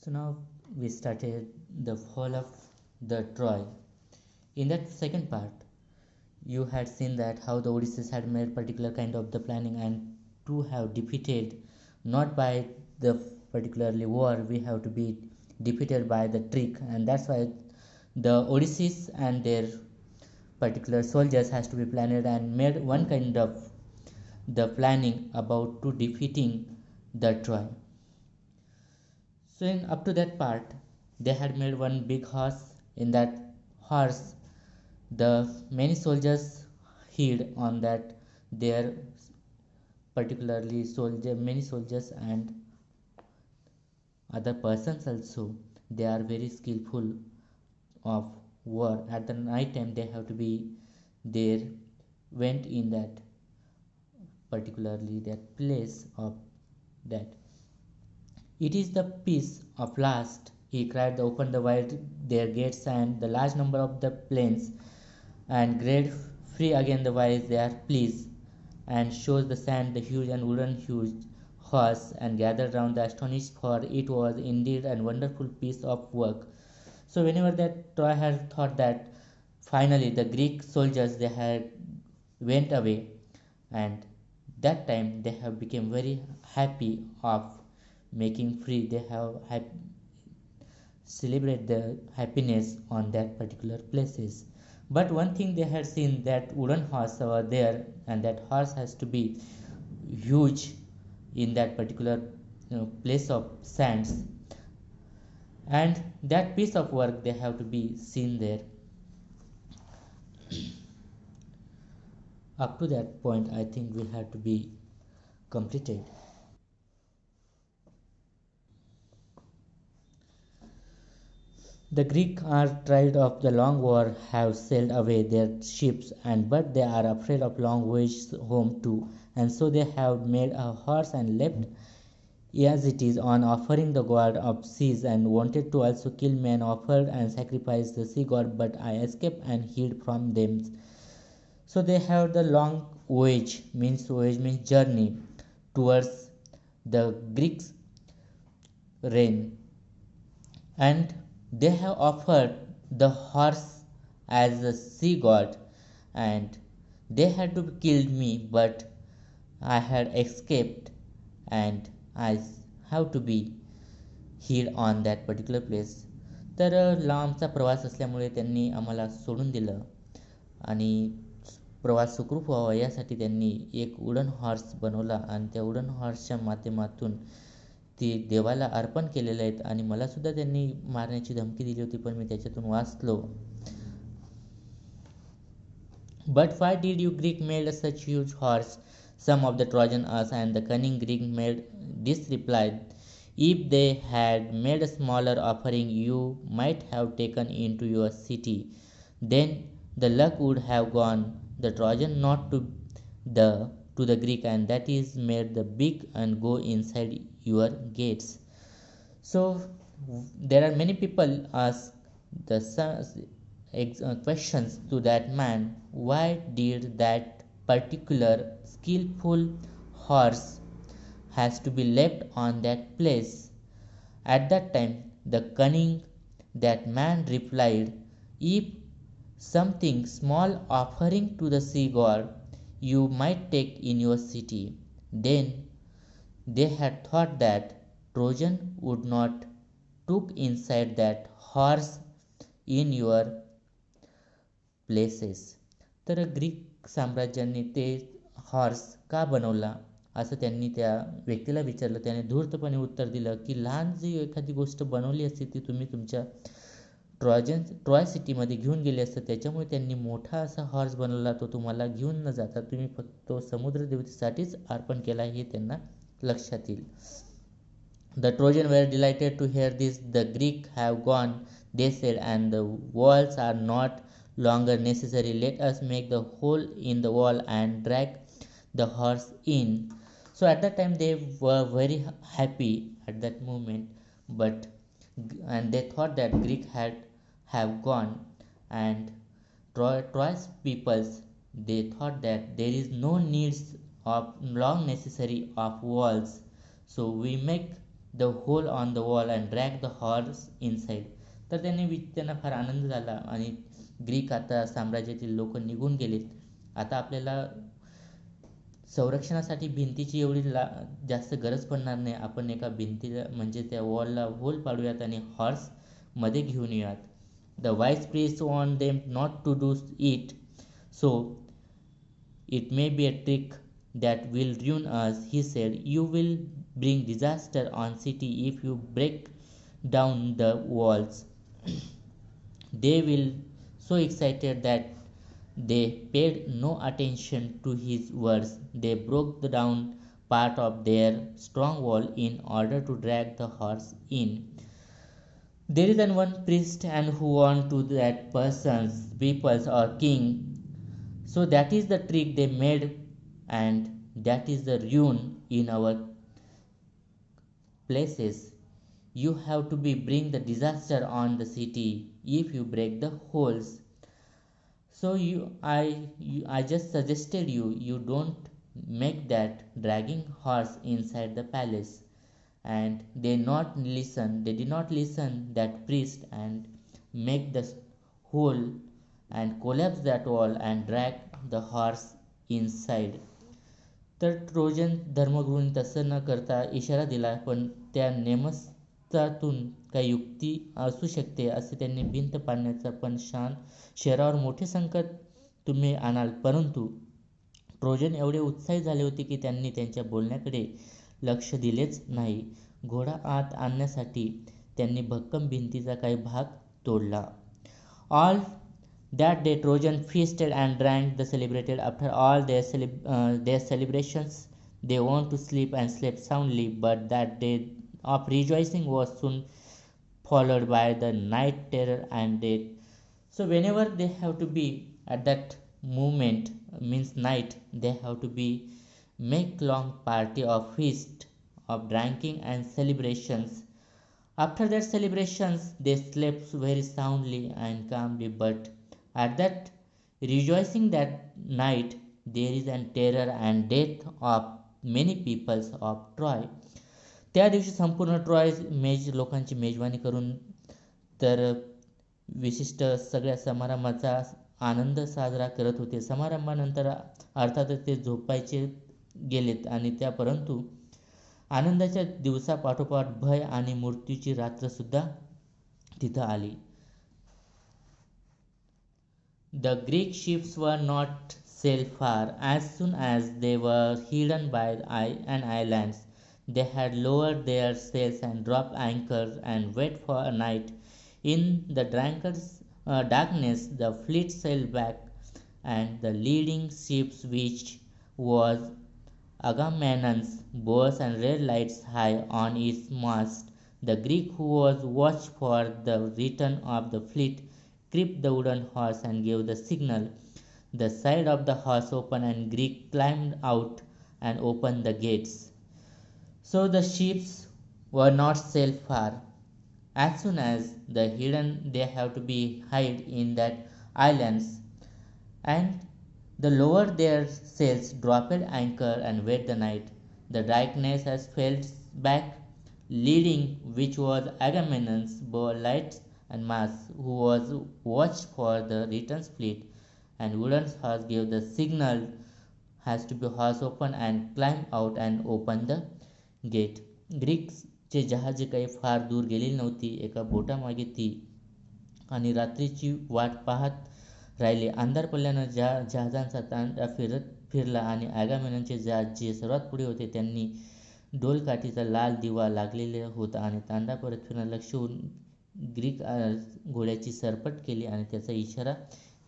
So now we started the fall of the Troy. In that second part, you had seen that how the Odysseus had made particular kind of the planning and to have defeated not by the particularly war, we have to be defeated by the trick, and that's why the Odysseus and their particular soldiers has to be planned and made one kind of the planning about to defeating the Troy. So in up to that part, they had made one big horse. In that horse, the many soldiers hid on that their particularly soldier many soldiers and other persons also they are very skillful of war. At the night time they have to be there went in that particularly that place of that. It is the peace of last, he cried, open the wide their gates and the large number of the plains, and great free again the wise they are pleased, and shows the sand the huge and wooden huge horse, and gathered round the astonished, for it was indeed a wonderful piece of work. So whenever that Troy had thought that finally the Greek soldiers they had went away, and that time they have become very happy of making free. They have celebrate the happiness on that particular places. But one thing they had seen that wooden horse over there, and that horse has to be huge in that particular place of sands, and that piece of work they have to be seen there. Up to that point, I think we had to be completed. The Greeks are tired of the long war, have sailed away their ships, and but they are afraid of long voyages home too, and so they have made a horse and left as it is on offering the god of seas, and wanted to also kill men, offered and sacrificed the sea god, but I escaped and hid from them. So they have the long voyage means journey towards the Greeks' reign, and they have offered the horse as a sea god, and they had to kill me, but I had escaped, and I have to be hid on that particular place. तर लांबचा प्रवास असल्यामुळे त्यांनी आम्हाला सोडून दिलं आणि प्रवास सुखरूप व्हावा यासाठी त्यांनी एक वुडन हॉर्स बनवला, आणि त्या वुडन हॉर्सच्या माध्यमातून ते देवाला अर्पण केलेले आहेत, आणि मला सुद्धा त्यांनी मारण्याची धमकी दिली होती, पण मी त्याच्यातून वाचलो. But why did you Greek made such huge horse? Some of the Trojan asked, and the cunning Greek made this reply: if they had made a smaller offering, you might have taken into your city. Then the luck would have gone the Trojan, not to the Greek, and that is made the big and go inside your gates. So there are many people ask the questions to that man, why did that particular skillful horse has to be left on that place. At that time the cunning that man replied, if something small offering to the sea god you might take in your city. Then they had thought that Trojan would not took inside that horse in your places. तर Greek साम्राज्याने ते horse का बनवला असं त्यांनी त्या व्यक्तीला विचारलं. त्याने धूर्तपणे उत्तर दिलं की लहान जी एखादी गोष्ट बनवली असती ती तुम्ही तुमच्या ट्रॉय सिटीमध्ये घेऊन गेले असतं, त्याच्यामुळे त्यांनी मोठा असा हॉर्स बनवला, तो तुम्हाला घेऊन न जाता तुम्ही फक्त तो समुद्र देवतेसाठीच अर्पण केला हे त्यांना लक्षात येईल. The Trojan were delighted to hear this. The Greek have gone, they said, and the walls are not longer necessary. Let us make the hole in the wall and drag the horse in. So at that time they were very happy at that moment, but and they thought that Greek had have gone, and Troy's peoples they thought that there is no needs of long necessary of walls, so we make the hole on the wall and dragged the horse inside. तर त्यांना फार आनंद झाला आणि Greek आता साम्राज्यातील लोक निघून गेलेत. आता आपल्याला संरक्षणासाठी भिंतीची एवढी जास्त गरज पडणार नाही. आपण एका भिंतीला म्हणजे त्या वॉलला होल पाडूयात आणि हॉर्स मध्ये घेऊन येऊयात. The vice priest want them not to do it, so it may be a trick that will ruin us, he said. You will bring disaster on city if you break down the walls. They will so excited that they paid no attention to his words. They broke down part of their strong wall in order to drag the horse in. There is an one priest and who want to that person's people's or king. So that is the trick they made, and that is the ruin in our places. You have to be bring the disaster on the city if you break the holes. So I just suggested you don't make that dragging horse inside the palace. And they did not listen that priest and make the hole and collapse that wall and drag the horse inside. तर Trojan धर्मगुरूंनी तसं न करता इशारा दिला, पण त्या नेमस्तातून काही युक्ती असू शकते असे त्यांनी भिंत पाडण्याचा पण शहरावर मोठे संकट तुम्ही आणाल. परंतु ट्रोजन एवढे उत्साही झाले होते की त्यांनी त्यांच्या बोलण्याकडे लक्ष दिलेच नाही. घोडा आत आणण्यासाठी त्यांनी भक्कम भिंतीचा काही भाग तोडला. All that day Trojan feasted and drank the celebrated. After all their celebrations, they went to sleep and slept soundly, but that day of rejoicing was soon followed by the night terror and death. So whenever they have to be at that moment, means night, they have to be make long party of feast of drinking and celebrations. After their celebrations, they slept very soundly and calmly, but at that rejoicing that night, there is an terror and death of many peoples of Troy. त्या दिवशी संपूर्ण Troy लोकांची मेजवानी करून तर विशिष्ट सगळ्या समारंभाचा आनंद साजरा करत होते. समारंभानंतर अर्थातच ते झोपायचे गेलेत आणि त्या परंतु आनंदाच्या दिवसापाठोपाठ भय आणि मृत्यूची रात्र सुद्धा तिथं आली. The Greek ships were not sailed far. As soon as they were hidden by an islands, they had lowered their sails and dropped anchors and wait for a night. In the darkness, the fleet sailed back, and the leading ships, which was Agamemnon's, bore and red lights high on its mast. The Greek who was watched for the return of the fleet gripped the wooden horse and gave the signal. The side of the horse opened and Greek climbed out and opened the gates. So the ships were not sailed far. As soon as the hidden, they have to be hide in that islands, and the lower their sails, dropped anchor and wait the night. The darkness has fell back, leading which was Agamemnon's bore lights and Mars, who was watched for the return fleet, and wooden horse gave the signal has to be horse open and climb out and open the gate. ग्रीकचे जहाजे काही फार दूर गेलेली नव्हती. एका बोटामागे ती आणि रात्रीची वाट पाहत राहिले. अंधार पडल्यानं जहाजांचा तांडा फिरला आणि अगामेमननचे जहाज जे सर्वात पुढे होते त्यांनी डोलकाठीचा लाल दिवा लागलेला होता आणि तांडा परत फिरणं लक्ष ग्रीक घोड्याची सरपट केली आणि त्याचा इशारा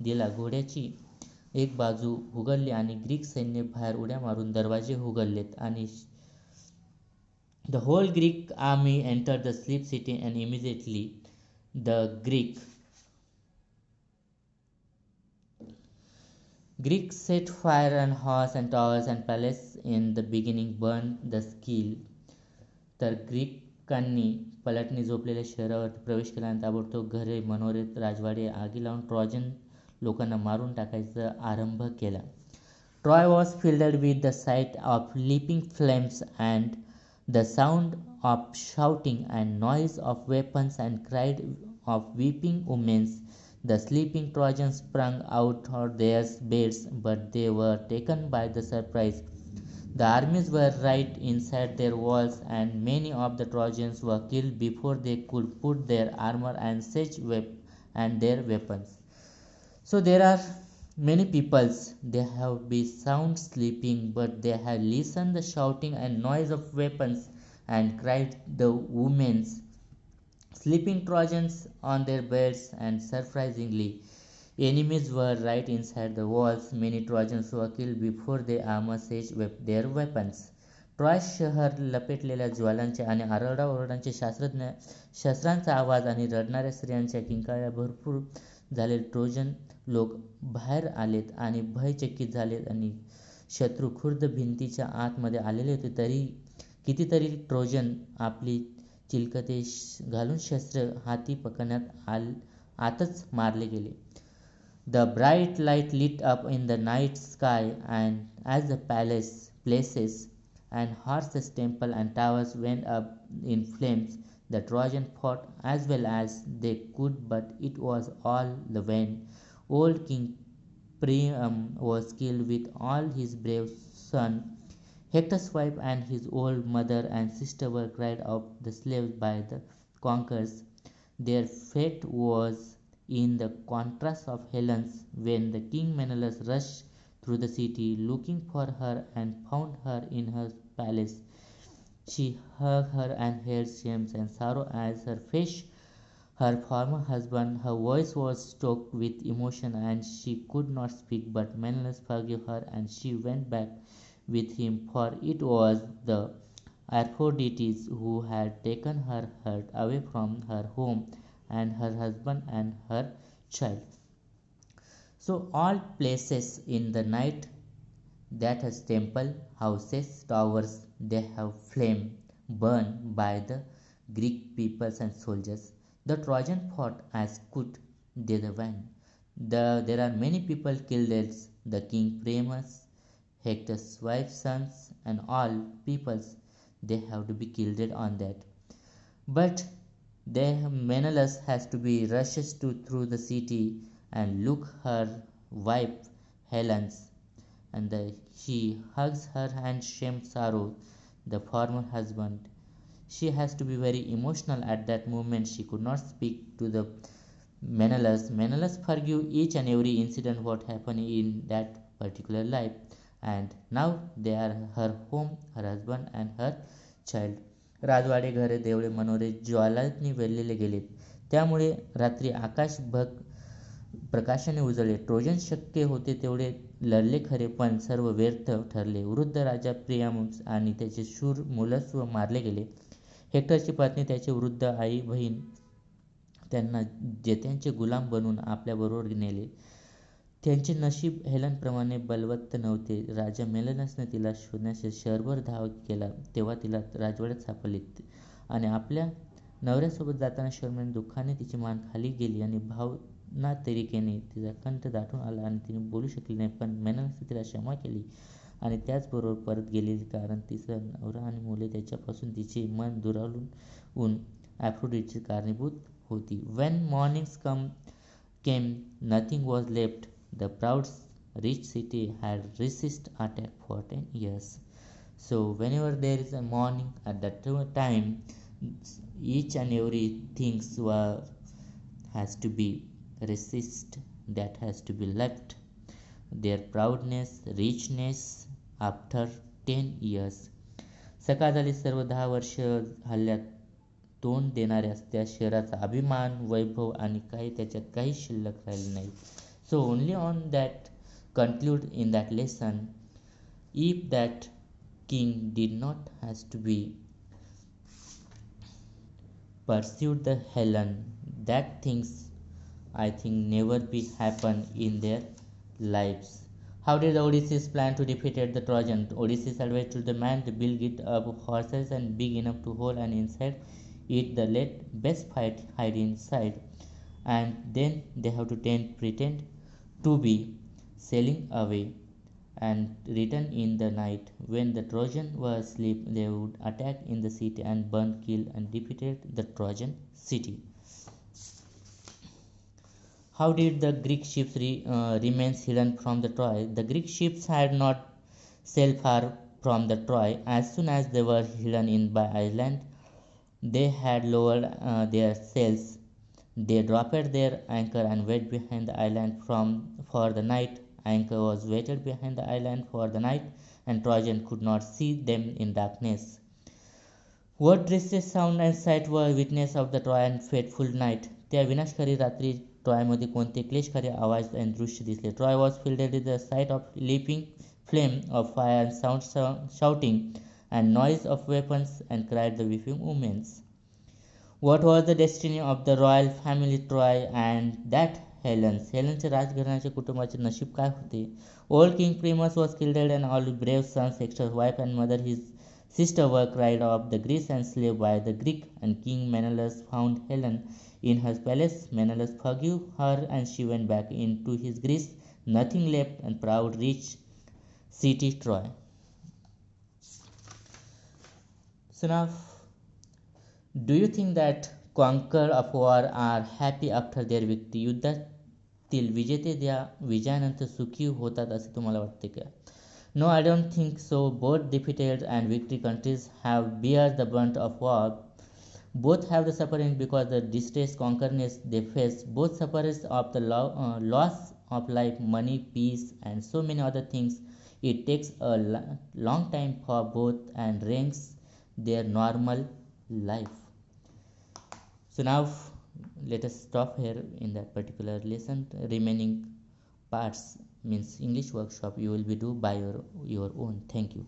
दिला. घोड्याची एक बाजू उघडली आणि ग्रीक सैन्य बाहेर उड्या मारून दरवाजे उघडलेत आणि the whole Greek army entered the sleep city, and immediately the Greeks set fire on horse and towers and palace. In the beginning burned the skill. तर ग्रीकांनी पलटणी झोपलेल्या शहरावर प्रवेश केला आणि ताबडतोब घरे, मनोरे, राजवाडे आगी लावून ट्रॉजन लोकांना मारून टाकायचा आरंभ केला. Troy was filled with the sight of leaping flames and The sound of shouting and noise of weapons and cry of weeping women. The sleeping Trojans sprung out of their beds, but they were taken by the surprise. The armies were right inside their walls, and many of the Trojans were killed before they could put their armor and and their weapons. So there are many peoples, they have been sound sleeping, but they have listened the shouting and noise of weapons and cried the women's sleeping Trojans on their beds, and surprisingly, enemies were right inside the walls. Many Trojans were killed before their armor sage their weapons. Troy शहर लपेटलेल्या ज्वालांचे आणि आरडाओरडांचे शास्त्रज्ञ शस्त्रांचा आवाज आणि रडणाऱ्या स्त्रियांच्या किंकाळ्या भरपूर झाले. Trojan लोक बाहेर आलेत आणि भयचकित झालेत आणि शत्रू खुर्द भिंतीच्या आतमध्ये आलेले होते. तरी कितीतरी ट्रोजन आपली चिलकते घालून शस्त्र हाती पकडण्यात आतच मारले गेले. The bright light lit up in the night sky, and as the places, and horses, temple, and towers went up in flames, the Trojans fought as well as they could, but it was all the vain. Old King Priam was killed with all his brave sons. Hector's wife and his old mother and sister were cried off the slaves by the conquerors. Their fate was in the contrast of Helen's when the king Menelaus rushed through the city looking for her and found her in her palace. She hugged her and held shame and sorrow as her face her former husband. Her voice was choked with emotion and she could not speak, but Menelaus forgave her and she went back with him, for it was the Aphrodite who had taken her heart away from her home and her husband and her child. So all places in the night that has temple, houses, towers, they have flame burned by the Greek peoples and soldiers. The Trojan fought as could they the win. There are many people killed as the king Priamus, Hector's wife, sons, and all peoples. They have to be killed on that. But Menelaus has to be rushes to through the city and look her wife Helen's, and she hugs her and shame sorrow the former husband. She has to be very emotional at that moment. She could not speak to the Menelaus. Menelaus forgive each and every incident what happened in that particular life, and now they are her home, her husband, and her child. राजवाडे घरे देवळे मनोरे ज्वालांनी वेढलेले गेलेत. त्यामुळे रात्री आकाश प्रकाशाने उजळले. Trojan शक्य होते तेवढे लढले खरे, पण सर्व व्यर्थ ठरले. वृद्ध राजा प्रियामस आणि त्याचे शूर मुलस्व मारले गेले. हेक्टरची पत्नी, त्याची वृद्ध आई बहीण त्यांना जेत्यांचे गुलाम बनवून आपल्याबरोबर नेले. त्यांचे नशीब हेलनप्रमाणे बलवत्त नव्हते. राजा मेलनसने तिला शोधण्यासाठी शहरभर धाव केला, तेव्हा तिला राजवाड्यात सापडली आणि आपल्या नवऱ्यासोबत जाताना शर्मेने दुःखाने तिची मान खाली गेली आणि भावनातरिकेने तिचा कंठ दाटून आला आणि तिने बोलू शकली नाही. पण मेलनसने तिला क्षमा केली आणि त्याचबरोबर परत गेली, कारण तिचा नवरा आणि मुले त्याच्यापासून तिचे मन दुरावून ॲफ्रोडिटीची कारणीभूत होती. When mornings came, nothing was left. The proud rich city had resisted attack for 10 years. So whenever there is a morning at that time, each and every things has to be resist, that has to be left their proudness, richness after 10 years. सकाळ झाली. सर्व 10 वर्ष हल्ल्यात तोंड देणाऱ्या त्या शहराचा अभिमान, वैभव आणि त्याच्यात काही शिल्लक राहिले नाही. So only on that conclude in that lesson, if that king did not has to be pursued the Helen, that things I think never be happen in their lives. How did the Odysseus plan to defeat the Trojan? Odysseus advised to the man to build it up horses and big enough to hold, and inside it the let best fight hide inside, and then they have to pretend to be sailing away, and return in the night. When the Trojan were asleep, they would attack in the city and burn, kill, and defeated the Trojan city. How did the Greek ships remain hidden from the Troy? The Greek ships had not sailed far from the Troy. As soon as they were hidden in by island, they had lowered their sails. They dropped their anchor and waited behind the island for the night. Anchor was waited behind the island for the night, and Trojan could not see them in darkness. What dresses sound and sight were witness of the Trojan fateful night. त्या विनाशकारी रात्री ट्रॉयमध्ये कोणते क्लेशकारी आवाज आणि दृश्य दिसले. Troy was filled with the sight of leaping flame of fire and shouting and noise of weapons and cried the weeping women. What was the destiny of the royal family Troy and that Helen's? हेलेनचे राजघराण्याच्या कुटुंबाचे नशीब काय होते? Old King Primus was killed and all brave sons, Hector's wife and mother, his sister were cried off the Greece and slave by the Greek, and King Menelaus found Helen in her palace. Menelaus forgave her and she went back into his Greece, nothing left and proud rich city Troy. So now, do you think that conqueror of war are happy after their victory? युद्धातील विजेते त्या विजयानंतर सुखी होतात असे तुम्हाला वाटते का? No, I don't think so. Both defeated and victory countries have bear the brunt of war. Both have the suffering because the distress, conquerness they face. Both suffers of the loss of life, money, peace, and so many other things. It takes a long time for both and wrecks their normal life. So now let us stop here in that particular lesson. Remaining parts means English workshop you will be do by your own. Thank you.